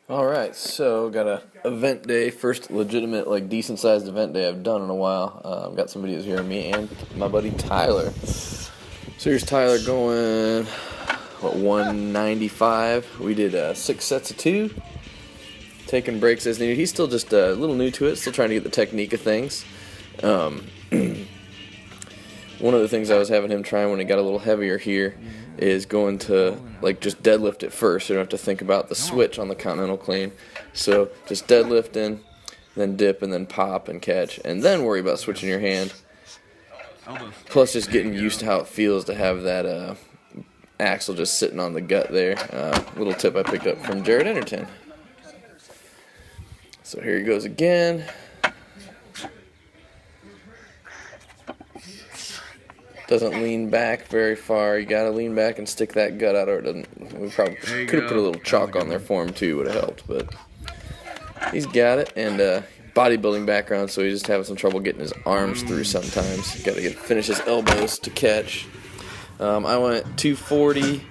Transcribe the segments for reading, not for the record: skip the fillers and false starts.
Alright, so got a event day, first legitimate, like, decent sized event day I've done in a while. Got some videos here of me and my buddy Tyler. So here's Tyler going, 195. We did 6 sets of 2, taking breaks as needed. He's still just a little new to it, still trying to get the technique of things. One of the things I was having him try when it got a little heavier here is going to like just deadlift it first. So you don't have to think about the switch on the Continental Clean. So just deadlifting, then dip, and then pop and catch, and then worry about switching your hand. Plus just getting used to how it feels to have that axle just sitting on the gut there. Little tip I picked up from Jared Enterton. So here he goes again. Doesn't lean back very far. You gotta lean back and stick that gut out, or it doesn't. We probably could have put a little chalk on there for him too, would have helped. But he's got it, and bodybuilding background, so he's just having some trouble getting his arms through sometimes. Got to finish his elbows to catch. I went 240,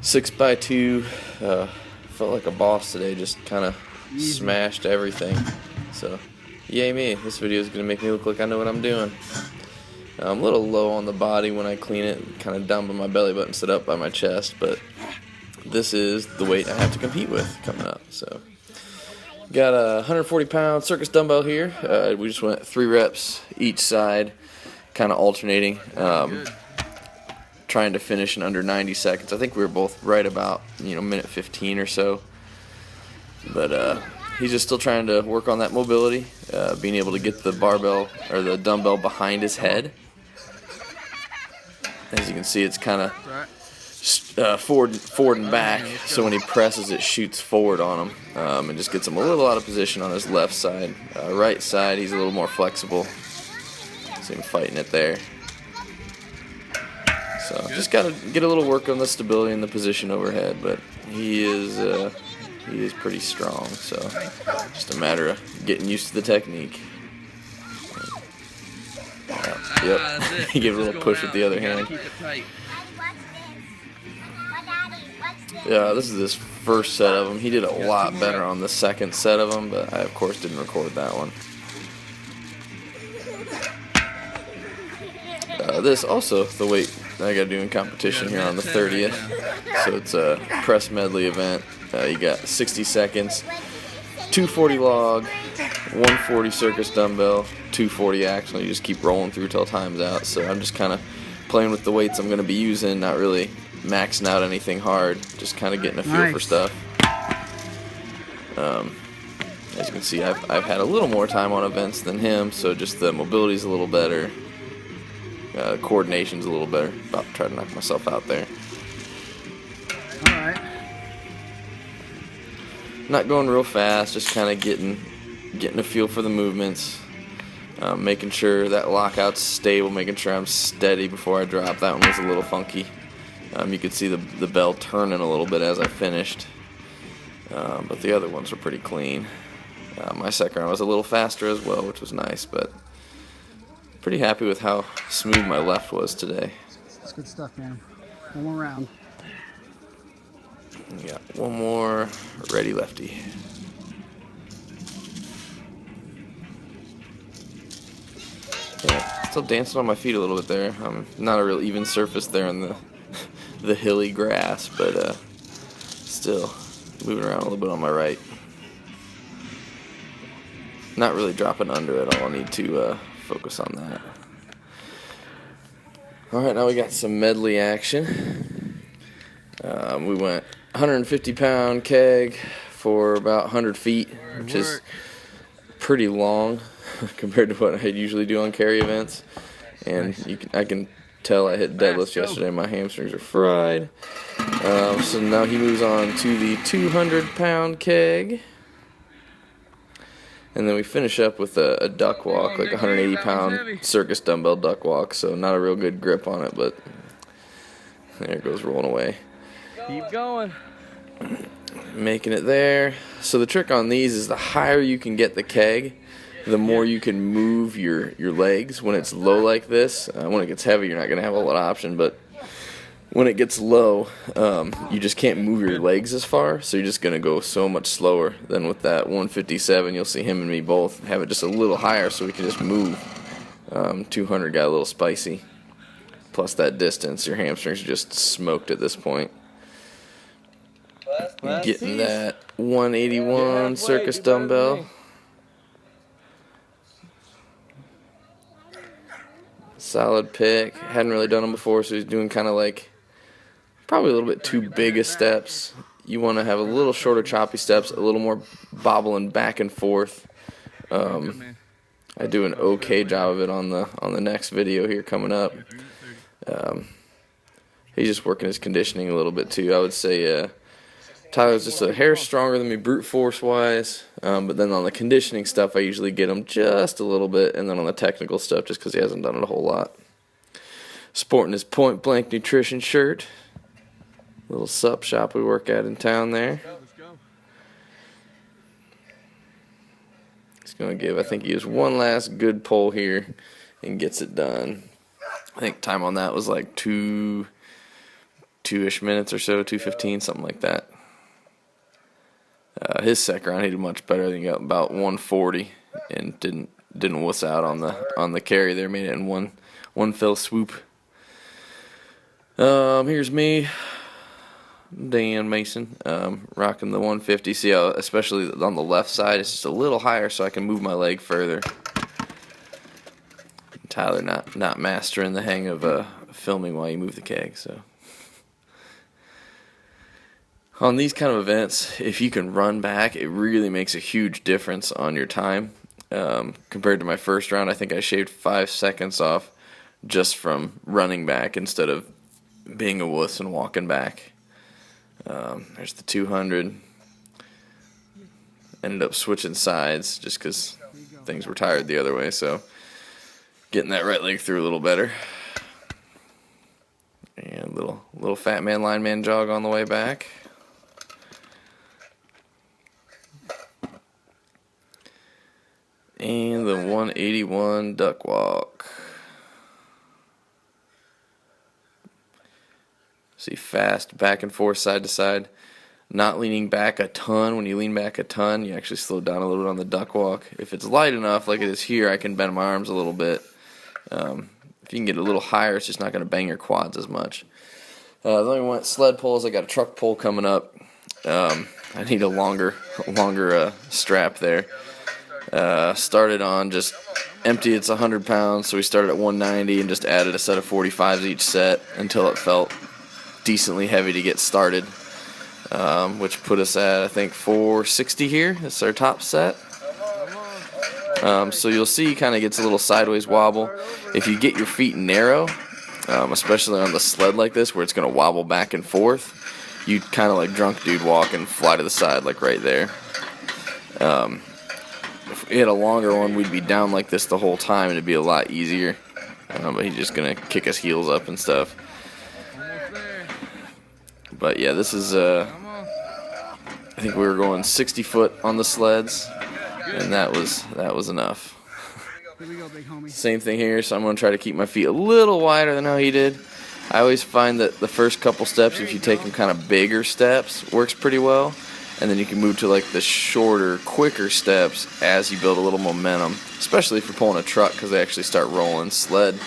6x2. Felt like a boss today. Just kind of smashed everything. So, yay me! This video is gonna make me look like I know what I'm doing. I'm a little low on the body when I clean it, kind of down by my belly button, sit up by my chest, but this is the weight I have to compete with coming up. So, got a 140-pound circus dumbbell here. We just went 3 reps each side, kind of alternating, trying to finish in under 90 seconds. I think we were both right about minute 15 or so, but he's just still trying to work on that mobility, being able to get the barbell or the dumbbell behind his head. As you can see, it's kind of forward and back, so when he presses, it shoots forward on him, and just gets him a little out of position on his left side. Right side, he's a little more flexible. See him fighting it there. So just got to get a little work on the stability and the position overhead, but he is pretty strong. So just a matter of getting used to the technique. Yep. He gives a little push with the other hand. Yeah, this is his first set of them. He did a lot better on the second set of them, but I, of course, didn't record that one. This also the weight I got to do in competition here on the 30th. So it's a press medley event. You got 60 seconds, 240 log, 140 circus dumbbell, 240 axle. You just keep rolling through till time's out. So I'm just kind of playing with the weights I'm going to be using, not really maxing out anything hard, just kind of getting a feel for stuff. As you can see, I've had a little more time on events than him, so just the mobility's a little better, coordination's a little better. About to try to knock myself out there. All right. Not going real fast, just kind of getting a feel for the movements, making sure that lockout's stable, making sure I'm steady before I drop. That one was a little funky. You could see the bell turning a little bit as I finished, but the other ones were pretty clean. My second round was a little faster as well, which was nice, but pretty happy with how smooth my left was today. That's good stuff, man. One more round. Yeah, one more. Ready, lefty. Yeah, still dancing on my feet a little bit there. Not a real even surface there in the hilly grass, but still moving around a little bit on my right. Not really dropping under at all. I need to focus on that. Alright, now we got some medley action. We went 150-pound keg for about 100 feet, which is pretty long compared to what I usually do on carry events. And I can tell I hit deadlifts yesterday. My hamstrings are fried. So now he moves on to the 200-pound keg. And then we finish up with a duck walk, like a 180-pound circus dumbbell duck walk. So not a real good grip on it, but there it goes rolling away. Keep going. Making it there. So the trick on these is the higher you can get the keg, the more you can move your legs when it's low like this. When it gets heavy, you're not going to have a lot of option, but when it gets low, you just can't move your legs as far, so you're just going to go so much slower than with that 157. You'll see him and me both have it just a little higher so we can just move. 200 got a little spicy. Plus that distance, your hamstrings are just smoked at this point. Getting that 181 circus dumbbell. Solid pick. Hadn't really done them before, so he's doing kind of like probably a little bit too big of steps. You want to have a little shorter choppy steps, a little more bobbling back and forth. I do an okay job of it on the next video here coming up. He's just working his conditioning a little bit too. I would say Tyler's just a hair stronger than me brute force wise, but then on the conditioning stuff I usually get him just a little bit, and then on the technical stuff just because he hasn't done it a whole lot. Sporting his Point Blank Nutrition shirt. Little sup shop we work at in town there. He's going to give, I think he has one last good pull here and gets it done. I think time on that was like two-ish minutes or so, 2:15, something like that. His second round he did much better. I think he got about 140 and didn't wuss out on the carry there. Made it in one fell swoop. Here's me, Dan Mason, rocking the 150. See how, especially on the left side, it's just a little higher so I can move my leg further. Tyler not mastering the hang of filming while you move the keg. So on these kind of events, if you can run back, it really makes a huge difference on your time. Compared to my first round, I think I shaved 5 seconds off just from running back instead of being a wuss and walking back. There's the 200. Ended up switching sides just because things were tired the other way, so getting that right leg through a little better. And little fat man lineman jog on the way back. And the 181 duck walk. See, fast, back and forth, side to side. Not leaning back a ton. When you lean back a ton, you actually slow down a little bit on the duck walk. If it's light enough, like it is here, I can bend my arms a little bit. If you can get a little higher, it's just not going to bang your quads as much. Then we went sled pulls. I got a truck pull coming up. I need a longer strap there. Started on just empty. It's 100 pounds, so we started at 190 and just added a set of 45s each set until it felt decently heavy to get started, which put us at, I think, 460 here. That's our top set. So you'll see kind of gets a little sideways wobble. If you get your feet narrow, especially on the sled like this where it's going to wobble back and forth, you kind of like drunk dude walk and fly to the side like right there. If we had a longer one, we'd be down like this the whole time and it'd be a lot easier. But he's just going to kick his heels up and stuff. But yeah, this is, I think we were going 60 foot on the sleds, and that was enough. Here we go, big homie. Same thing here, so I'm going to try to keep my feet a little wider than how he did. I always find that the first couple steps, if you take them kind of bigger steps, works pretty well. And then you can move to like the shorter, quicker steps as you build a little momentum, especially if you're pulling a truck because they actually start rolling. Sled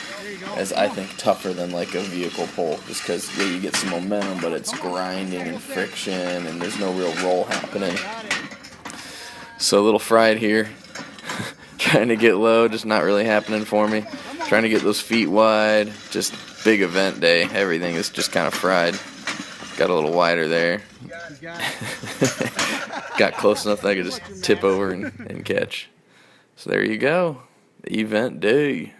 is, I think, tougher than like a vehicle pull just because you get some momentum, but it's grinding and friction and there's no real roll happening. So a little fried here. Trying to get low, just not really happening for me. Trying to get those feet wide, just big event day. Everything is just kind of fried. Got a little wider there. Got close enough that I could just tip over and catch. So there you go. The event day.